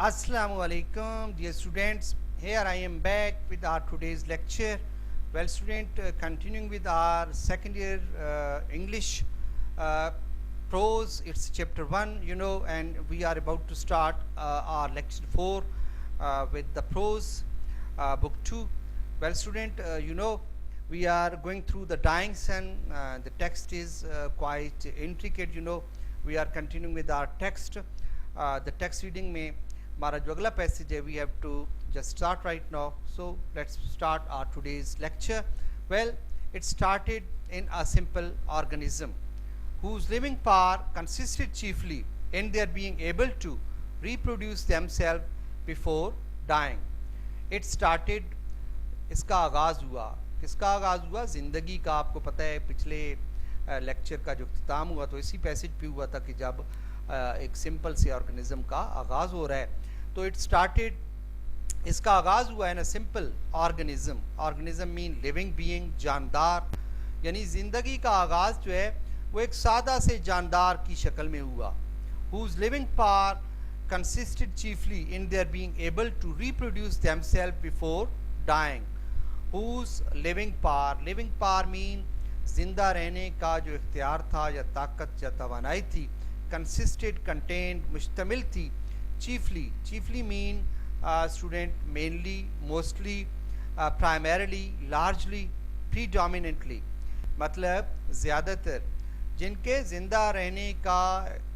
Assalamu alaikum, dear students. Here I am back with our today's lecture. Well, student, continuing with our second year English prose. It's chapter 1, and we are about to start our lecture 4 with the prose book 2. Well, student, we are going through the dying sun. The text is quite intricate. We are continuing with our text. The text reading may हमारा जो अगला passage है we have to just start right now so let's start our today's lecture well it started in a simple organism whose living power consisted chiefly in their being able to reproduce themselves before dying. It started, इसका आगाज़ हुआ. किसका आगाज़ हुआ? ज़िंदगी का. आपको पता है पिछले लेक्चर का जो इख्तिताम हुआ तो इसी पैसेज पे हुआ था कि जब एक सिंपल से ऑर्गेनिज्म का आगाज़ हो रहा है. तो इट स्टार्टेड, इसका आगाज़ हुआ है ना simple organism. Organism mean living being, जानदार. यानी ज़िंदगी का आगाज़ जो है वो एक सादा से जानदार की शक्ल में हुआ. whose living power consisted chiefly in their being able to reproduce themselves before dying. whose living power mean जिंदा रहने का जो इख्तियार था या ताकत या तवानाई थी. consisted, contained, मुश्तमिल थी. chiefly mean student mainly, mostly, primarily, largely, predominantly. मतलब ज़्यादातर. जिनके ज़िंदा रहने का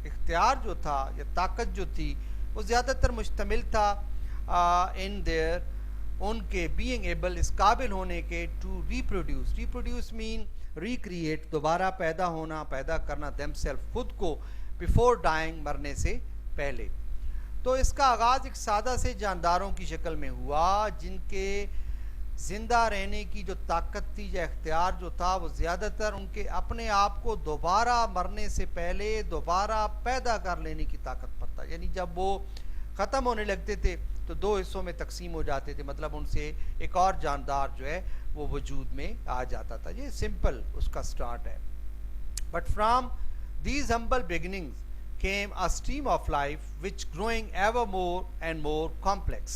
इख्तियार जो था या ताकत जो थी वो ज़्यादातर मुश्तमिल था इन देयर, उनके बीइंग एबल, इस काबिल होने के, टू रिप्रोड्यूस मीन रिक्रिएट, दोबारा पैदा होना, पैदा करना, देमसेल्फ, खुद को, बिफोर डाइंग, मरने से पहले. तो इसका आगाज़ एक सादा से जानदारों की शक्ल में हुआ जिनके ज़िंदा रहने की जो ताकत थी या इख्तियार जो था वो ज़्यादातर उनके अपने आप को दोबारा मरने से पहले दोबारा पैदा कर लेने की ताकत पर था. यानी जब वो ख़त्म होने लगते थे तो दो हिस्सों में तकसीम हो जाते थे, मतलब उनसे एक और जानदार जो है वो वजूद में आ जाता था. ये सिंपल उसका स्टार्ट है. But from these humble beginnings came a stream of life which growing ever more and more complex.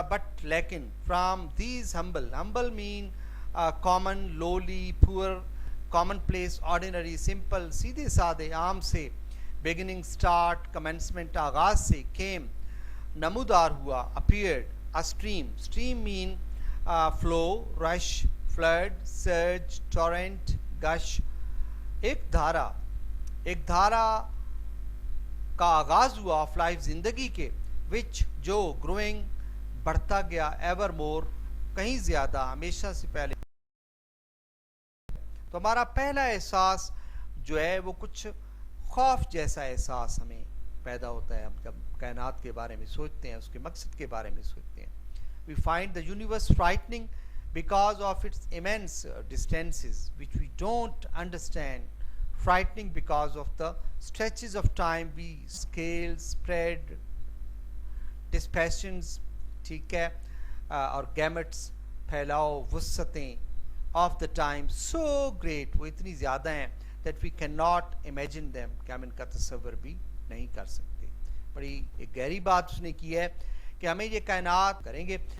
But लेकिन from these humble mean common, lowly, poor, commonplace, ordinary, simple, सीधे साधे, आम से, beginning, start, commencement, आगाज़ से, came, नमूदार हुआ, appeared, a stream mean flow, rush, flood, surge, torrent, gush. एक धारा का आगाज़ हुआ ऑफ लाइफ, ज़िंदगी के, विच जो ग्रोइंग, बढ़ता गया, एवर मोर, कहीं ज़्यादा, हमेशा से पहले. तो हमारा पहला एहसास जो है वो कुछ खौफ जैसा एहसास हमें पैदा होता है. हम जब कायनात के बारे में सोचते हैं, उसके मकसद के बारे में सोचते हैं. We find the universe frightening because of its immense distances which we don't understand, frightening because of the stretches of time we scale, spread, dispersions, ठीक है, और gametes, फैलाव, वुस्सतें of the time so great, वो इतनी ज़्यादा हैं that we cannot imagine them, कि हम इनका तस्वर भी नहीं कर सकते. बड़ी एक गहरी बात उसने की है कि हमें ये कायनात करेंगे